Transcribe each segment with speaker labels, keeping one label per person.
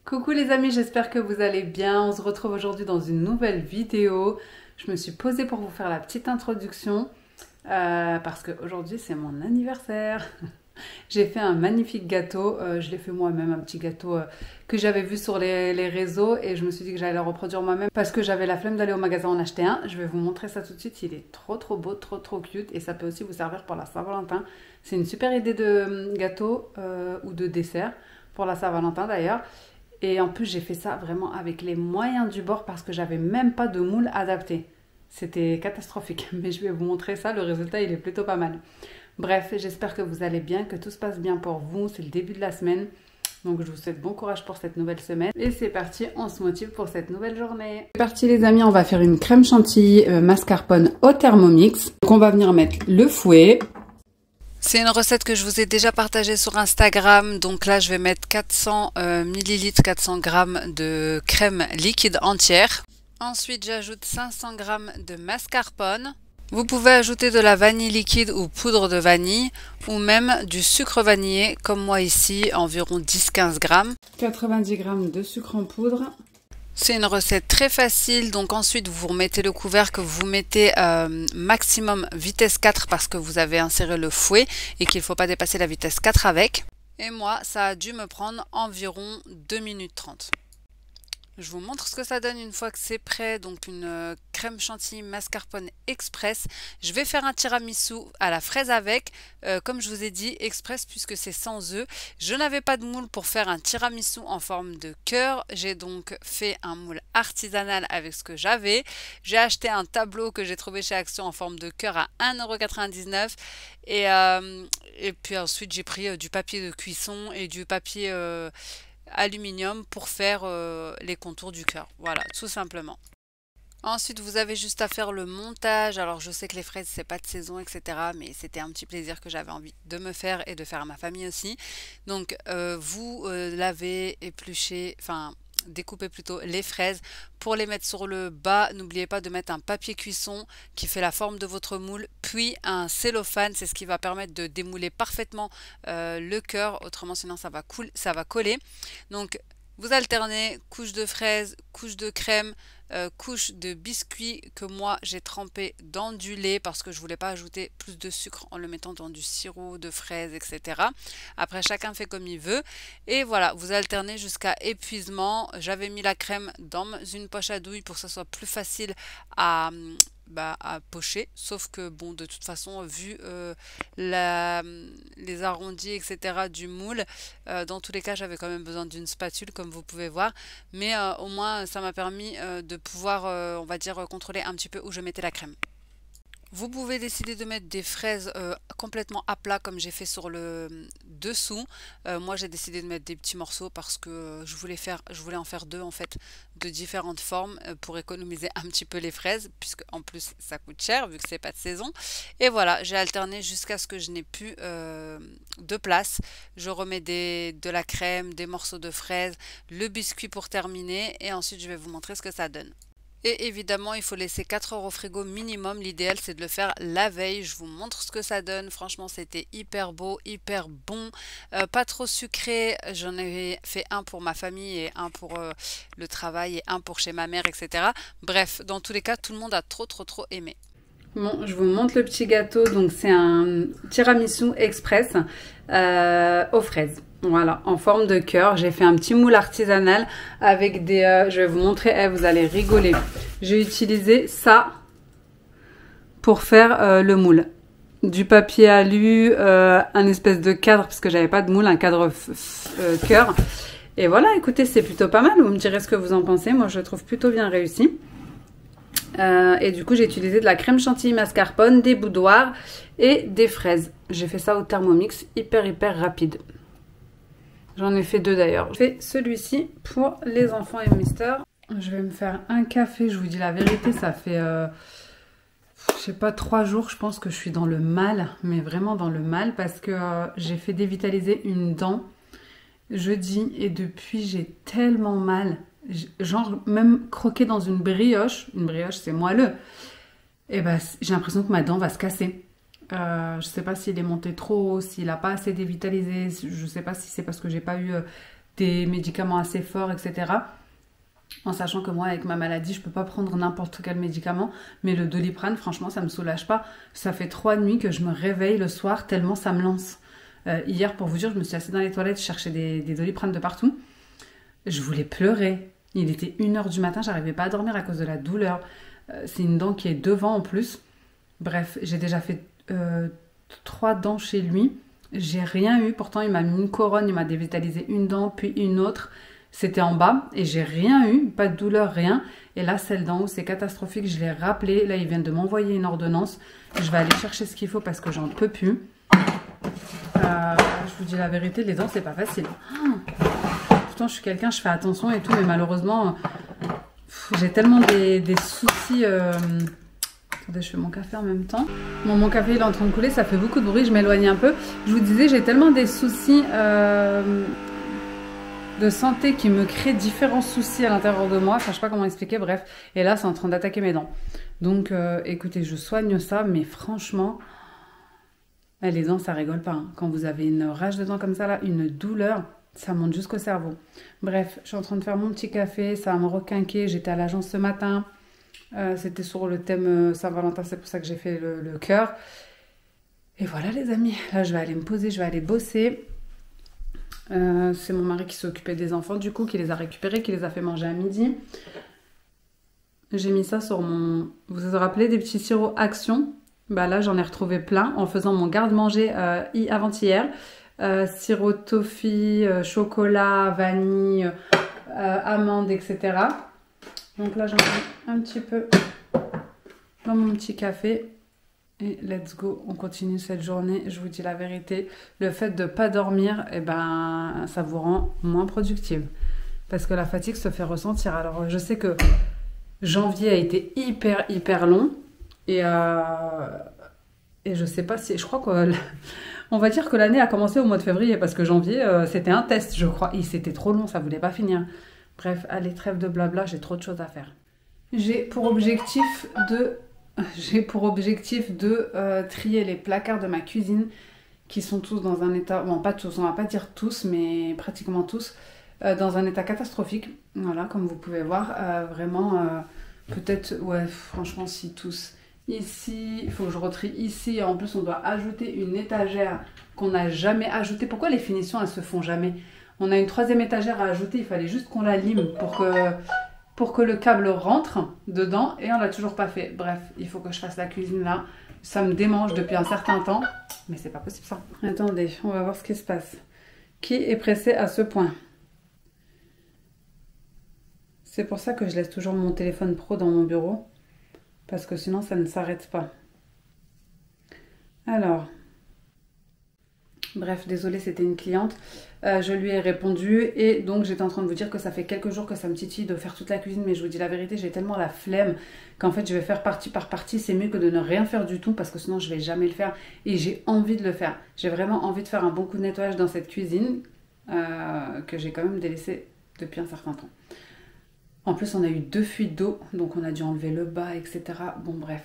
Speaker 1: Coucou les amis, j'espère que vous allez bien. On se retrouve aujourd'hui dans une nouvelle vidéo. Je me suis posée pour vous faire la petite introduction parce qu'aujourd'hui c'est mon anniversaire. J'ai fait un magnifique gâteau, je l'ai fait moi-même, un petit gâteau que j'avais vu sur les réseaux et je me suis dit que j'allais le reproduire moi-même parce que j'avais la flemme d'aller au magasin en acheter un. Je vais vous montrer ça tout de suite, il est trop beau, trop cute et ça peut aussi vous servir pour la Saint-Valentin. C'est une super idée de gâteau ou de dessert pour la Saint-Valentin d'ailleurs. Et en plus j'ai fait ça vraiment avec les moyens du bord parce que j'avais même pas de moule adapté. C'était catastrophique, mais je vais vous montrer ça, le résultat il est plutôt pas mal. Bref, j'espère que vous allez bien, que tout se passe bien pour vous, c'est le début de la semaine. Donc je vous souhaite bon courage pour cette nouvelle semaine. Et c'est parti, on se motive pour cette nouvelle journée. C'est parti les amis, on va faire une crème chantilly mascarpone au Thermomix. Donc on va venir mettre le fouet.
Speaker 2: C'est une recette que je vous ai déjà partagée sur Instagram. Donc là, je vais mettre 400 ml, 400 g de crème liquide entière. Ensuite, j'ajoute 500 g de mascarpone. Vous pouvez ajouter de la vanille liquide ou poudre de vanille ou même du sucre vanillé comme moi ici, environ 10-15 g.
Speaker 1: 90 g de sucre en poudre.
Speaker 2: C'est une recette très facile, donc ensuite vous remettez le couvercle, vous mettez maximum vitesse 4 parce que vous avez inséré le fouet et qu'il ne faut pas dépasser la vitesse 4 avec. Et moi, ça a dû me prendre environ 2 minutes 30. Je vous montre ce que ça donne une fois que c'est prêt, donc une crème chantilly mascarpone express. Je vais faire un tiramisu à la fraise avec, comme je vous ai dit, express puisque c'est sans œufs. Je n'avais pas de moule pour faire un tiramisu en forme de cœur. J'ai donc fait un moule artisanal avec ce que j'avais. J'ai acheté un tableau que j'ai trouvé chez Action en forme de cœur à 1,99 € et puis ensuite j'ai pris du papier de cuisson et du papier aluminium pour faire les contours du cœur, voilà, tout simplement. Ensuite vous avez juste à faire le montage. Alors je sais que les fraises c'est pas de saison etc, mais c'était un petit plaisir que j'avais envie de me faire et de faire à ma famille aussi. Donc vous lavez, épluchez, enfin découpez plutôt les fraises. Pour les mettre sur le bas, n'oubliez pas de mettre un papier cuisson qui fait la forme de votre moule, puis un cellophane, c'est ce qui va permettre de démouler parfaitement le cœur, autrement sinon ça va coller. Donc vous alternez couche de fraises, couche de crème, couche de biscuit que moi j'ai trempé dans du lait parce que je voulais pas ajouter plus de sucre en le mettant dans du sirop de fraises etc. Après chacun fait comme il veut et voilà, vous alternez jusqu'à épuisement. J'avais mis la crème dans une poche à douille pour que ça soit plus facile à pocher, sauf que bon de toute façon vu les arrondis etc du moule, dans tous les cas j'avais quand même besoin d'une spatule comme vous pouvez voir, mais au moins ça m'a permis de pouvoir on va dire contrôler un petit peu où je mettais la crème. Vous pouvez décider de mettre des fraises complètement à plat comme j'ai fait sur le dessous. Moi j'ai décidé de mettre des petits morceaux parce que je voulais en faire deux en fait de différentes formes pour économiser un petit peu les fraises puisque en plus ça coûte cher vu que c'est pas de saison. Et voilà, j'ai alterné jusqu'à ce que je n'ai plus de place. Je remets de la crème, des morceaux de fraises, le biscuit pour terminer et ensuite je vais vous montrer ce que ça donne. Et évidemment, il faut laisser 4 heures au frigo minimum. L'idéal, c'est de le faire la veille. Je vous montre ce que ça donne. Franchement, c'était hyper beau, hyper bon. Pas trop sucré. J'en ai fait un pour ma famille et un pour le travail et un pour chez ma mère, etc. Bref, dans tous les cas, tout le monde a trop aimé.
Speaker 1: Bon, je vous montre le petit gâteau. Donc, c'est un tiramisu express aux fraises. Voilà, en forme de cœur. J'ai fait un petit moule artisanal avec des... je vais vous montrer, vous allez rigoler. J'ai utilisé ça pour faire le moule. du papier alu, un espèce de cadre, parce que j'avais pas de moule, un cadre cœur. Et voilà, écoutez, c'est plutôt pas mal. Vous me direz ce que vous en pensez. Moi, je le trouve plutôt bien réussi. Et du coup, j'ai utilisé de la crème chantilly mascarpone, des boudoirs et des fraises. J'ai fait ça au Thermomix, hyper rapide. J'en ai fait 2 d'ailleurs. Je fais celui-ci pour les enfants et Mister. Je vais me faire un café, je vous dis la vérité, ça fait, je sais pas, 3 jours, je pense que je suis dans le mal, mais vraiment dans le mal, parce que j'ai fait dévitaliser une dent jeudi et depuis j'ai tellement mal. Genre même croquer dans une brioche c'est moelleux, et ben j'ai l'impression que ma dent va se casser. Je sais pas s'il est monté trop haut, s'il a pas assez dévitalisé, je sais pas si c'est parce que j'ai pas eu des médicaments assez forts, etc. En sachant que moi avec ma maladie je peux pas prendre n'importe quel médicament, mais le Doliprane franchement ça me soulage pas. Ça fait 3 nuits que je me réveille le soir tellement ça me lance. Hier pour vous dire je me suis assise dans les toilettes, je cherchais des Doliprane de partout. Je voulais pleurer. Il était 1h du matin, j'arrivais pas à dormir à cause de la douleur. C'est une dent qui est devant en plus. Bref, j'ai déjà fait 3 dents chez lui. J'ai rien eu. Pourtant, il m'a mis une couronne, il m'a dévitalisé une dent, puis une autre. C'était en bas et j'ai rien eu. Pas de douleur, rien. Et là, celle d'en haut, c'est catastrophique. Je l'ai rappelé. Là, ils viennent de m'envoyer une ordonnance. Je vais aller chercher ce qu'il faut parce que j'en peux plus. Je vous dis la vérité, les dents, c'est pas facile. Pourtant, je suis quelqu'un, je fais attention et tout, mais malheureusement, j'ai tellement des soucis. Attendez, je fais mon café en même temps. Bon, mon café il est en train de couler, ça fait beaucoup de bruit, je m'éloigne un peu. Je vous disais, j'ai tellement des soucis de santé qui me créent différents soucis à l'intérieur de moi. Enfin, je sais pas comment expliquer, bref. Et là, c'est en train d'attaquer mes dents. Donc, écoutez, je soigne ça, mais franchement, les dents, ça rigole pas. Hein. Quand vous avez une rage de dents comme ça, là, une douleur, ça monte jusqu'au cerveau. Bref, je suis en train de faire mon petit café, ça va me requinquer. J'étais à l'agence ce matin. C'était sur le thème Saint-Valentin, c'est pour ça que j'ai fait le cœur. Et voilà les amis, là je vais aller me poser, je vais aller bosser. C'est mon mari qui s'est occupé des enfants du coup, qui les a récupérés, qui les a fait manger à midi. J'ai mis ça sur mon... Vous vous rappelez des petits sirops Action? Bah là j'en ai retrouvé plein en faisant mon garde-manger avant-hier. Sirop toffee, chocolat, vanille, amandes, etc. Donc là, j'en mets un petit peu dans mon petit café. Et let's go, on continue cette journée. Je vous dis la vérité, le fait de ne pas dormir, eh ben, ça vous rend moins productive. Parce que la fatigue se fait ressentir. Alors, je sais que janvier a été hyper long. Et je sais pas si... Je crois qu'on va dire que l'année a commencé au mois de février. Parce que janvier, c'était un test, je crois. Et c'était trop long, ça ne voulait pas finir. Bref, allez, trêve de blabla, j'ai trop de choses à faire. J'ai pour objectif de trier les placards de ma cuisine qui sont tous dans un état, bon pas tous, on va pas dire tous, mais pratiquement tous, dans un état catastrophique. Voilà, comme vous pouvez voir, vraiment, peut-être, ouais, franchement, si tous. Ici, il faut que je retrie ici, en plus on doit ajouter une étagère qu'on n'a jamais ajoutée. Pourquoi les finitions, elles se font jamais ? On a une 3e étagère à ajouter, il fallait juste qu'on la lime pour que le câble rentre dedans et on l'a toujours pas fait. Bref, il faut que je fasse la cuisine là. Ça me démange depuis un certain temps, mais c'est pas possible ça. Attendez, on va voir ce qui se passe. Qui est pressé à ce point? C'est pour ça que je laisse toujours mon téléphone pro dans mon bureau, parce que sinon ça ne s'arrête pas. Alors... Bref, désolée, c'était une cliente. Je lui ai répondu et donc j'étais en train de vous dire que ça fait quelques jours que ça me titille de faire toute la cuisine, mais je vous dis la vérité, j'ai tellement la flemme qu'en fait je vais faire partie par partie. C'est mieux que de ne rien faire du tout parce que sinon je vais jamais le faire et j'ai envie de le faire. J'ai vraiment envie de faire un bon coup de nettoyage dans cette cuisine que j'ai quand même délaissée depuis un certain temps. En plus, on a eu 2 fuites d'eau, donc on a dû enlever le bas, etc. Bon, bref.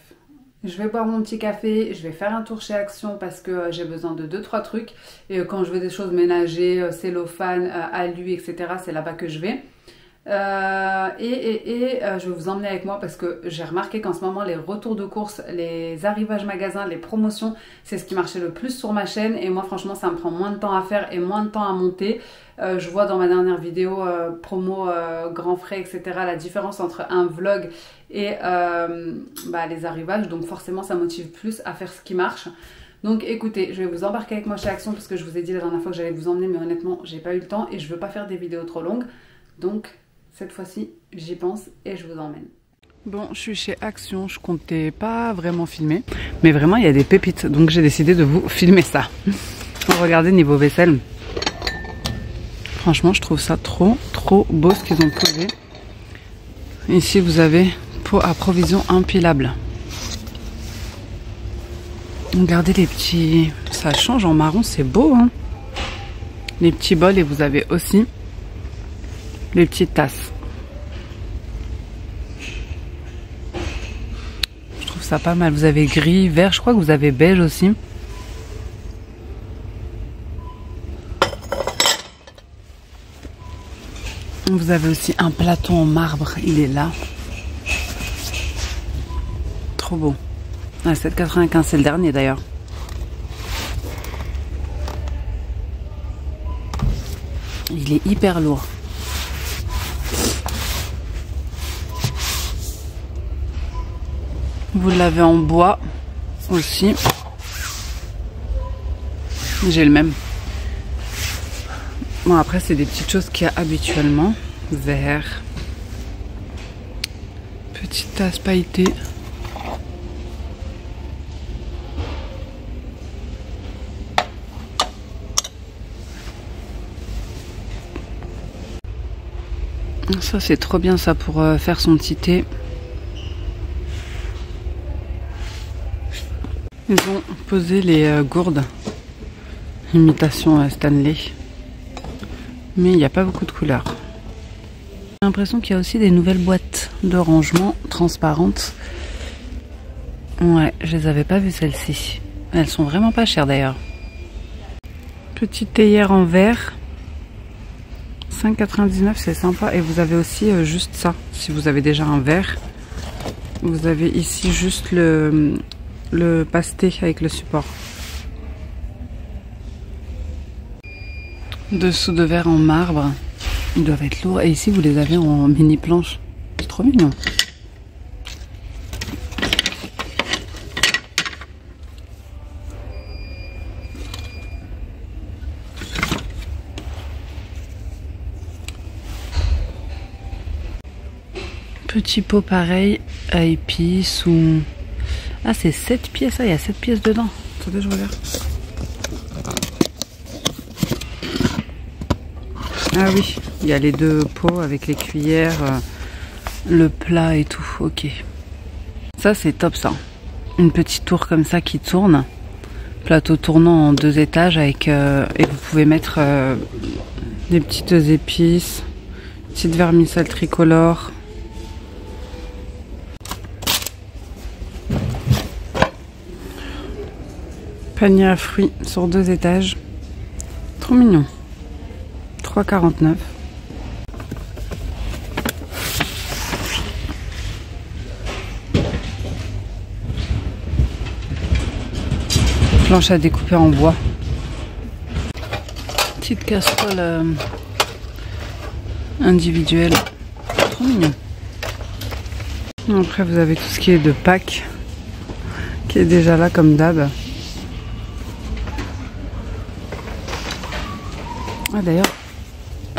Speaker 1: Je vais boire mon petit café, je vais faire un tour chez Action parce que j'ai besoin de 2-3 trucs. Et quand je veux des choses ménagées, cellophane, alu, etc., c'est là-bas que je vais. Je vais vous emmener avec moi parce que j'ai remarqué qu'en ce moment, les retours de courses, les arrivages magasins, les promotions, c'est ce qui marchait le plus sur ma chaîne. Et moi, franchement, ça me prend moins de temps à faire et moins de temps à monter. Je vois dans ma dernière vidéo promo grand frais, etc., la différence entre un vlog et les arrivages. Donc forcément, ça motive plus à faire ce qui marche. Donc écoutez, je vais vous embarquer avec moi chez Action parce que je vous ai dit la dernière fois que j'allais vous emmener, mais honnêtement, j'ai pas eu le temps et je veux pas faire des vidéos trop longues. Donc cette fois-ci, j'y pense et je vous emmène. Bon, je suis chez Action, je comptais pas vraiment filmer, mais vraiment il y a des pépites, donc j'ai décidé de vous filmer ça. Regardez niveau vaisselle. Franchement, je trouve ça trop beau ce qu'ils ont posé. Ici, vous avez pot à provision empilable. Regardez les petits... Ça change en marron, c'est beau, hein. Les petits bols et vous avez aussi les petites tasses. Je trouve ça pas mal. Vous avez gris, vert, je crois que vous avez beige aussi. Vous avez aussi un plateau en marbre, il est là. Trop beau. Ah, 7,95, c'est le dernier d'ailleurs. Il est hyper lourd. Vous l'avez en bois aussi. J'ai le même. Bon, après, c'est des petites choses qu'il y a habituellement. Vert. Petite tasse pailletée. Ça, c'est trop bien ça pour faire son petit thé. Ils ont posé les gourdes. Imitation Stanley. Mais il n'y a pas beaucoup de couleurs. J'ai l'impression qu'il y a aussi des nouvelles boîtes de rangement transparentes. Ouais, je les avais pas vues celles-ci. Elles sont vraiment pas chères d'ailleurs. Petite théière en verre. 5,99, c'est sympa. Et vous avez aussi juste ça. Si vous avez déjà un verre, vous avez ici juste le pasté avec le support. Dessous de verre en marbre. Ils doivent être lourds. Et ici, vous les avez en mini planche. C'est trop mignon. Petit pot pareil à épices ou... Ah, c'est 7 pièces. Ah, il y a 7 pièces dedans. Attendez, je regarde. Ah oui, il y a les deux pots avec les cuillères, le plat et tout. Ok. Ça, c'est top ça. Une petite tour comme ça qui tourne. Plateau tournant en 2 étages avec... et vous pouvez mettre des petites épices, petite vermicelle tricolore. Panier à fruits sur 2 étages. Trop mignon. 3,49. Planche à découper en bois. Petite casserole individuelle. Trop mignon. Après vous avez tout ce qui est de Pâques qui est déjà là comme d'hab. Ah d'ailleurs,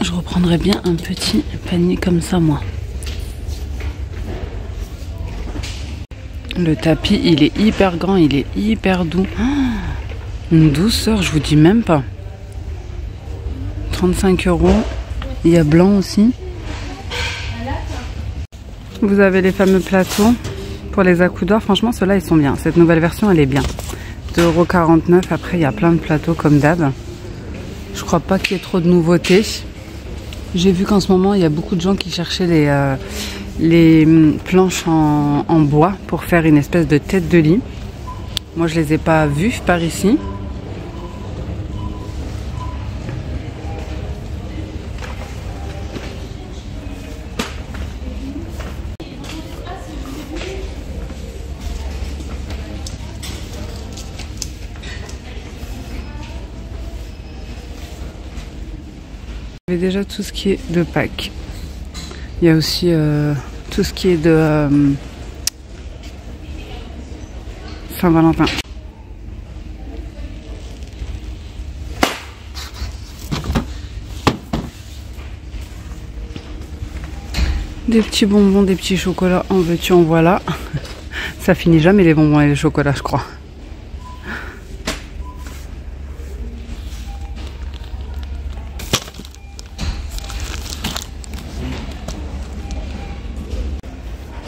Speaker 1: je reprendrais bien un petit panier comme ça moi. Le tapis, il est hyper grand, il est hyper doux. Oh, une douceur, je vous dis même pas. 35 €. Il y a blanc aussi. Vous avez les fameux plateaux pour les accoudoirs. Franchement, ceux-là, ils sont bien. Cette nouvelle version, elle est bien. 2,49 €. Après, il y a plein de plateaux comme d'hab. Je crois pas qu'il y ait trop de nouveautés. J'ai vu qu'en ce moment, il y a beaucoup de gens qui cherchaient les planches en bois pour faire une espèce de tête de lit. Moi, je les ai pas vues par ici. Vous avez déjà tout ce qui est de Pâques. Il y a aussi tout ce qui est de Saint-Valentin. Des petits bonbons, des petits chocolats, en veux-tu, en voilà. Ça finit jamais les bonbons et les chocolats, je crois.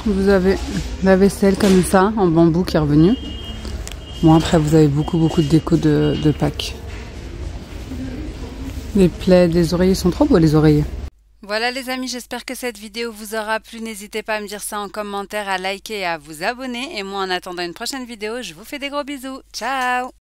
Speaker 1: Vous avez la vaisselle comme ça, en bambou qui est revenue. Bon, après, vous avez beaucoup de déco de Pâques. Les plaids, les oreillers sont trop beaux, les oreillers.
Speaker 2: Voilà les amis, j'espère que cette vidéo vous aura plu. N'hésitez pas à me dire ça en commentaire, à liker et à vous abonner. Et moi, en attendant une prochaine vidéo, je vous fais des gros bisous. Ciao!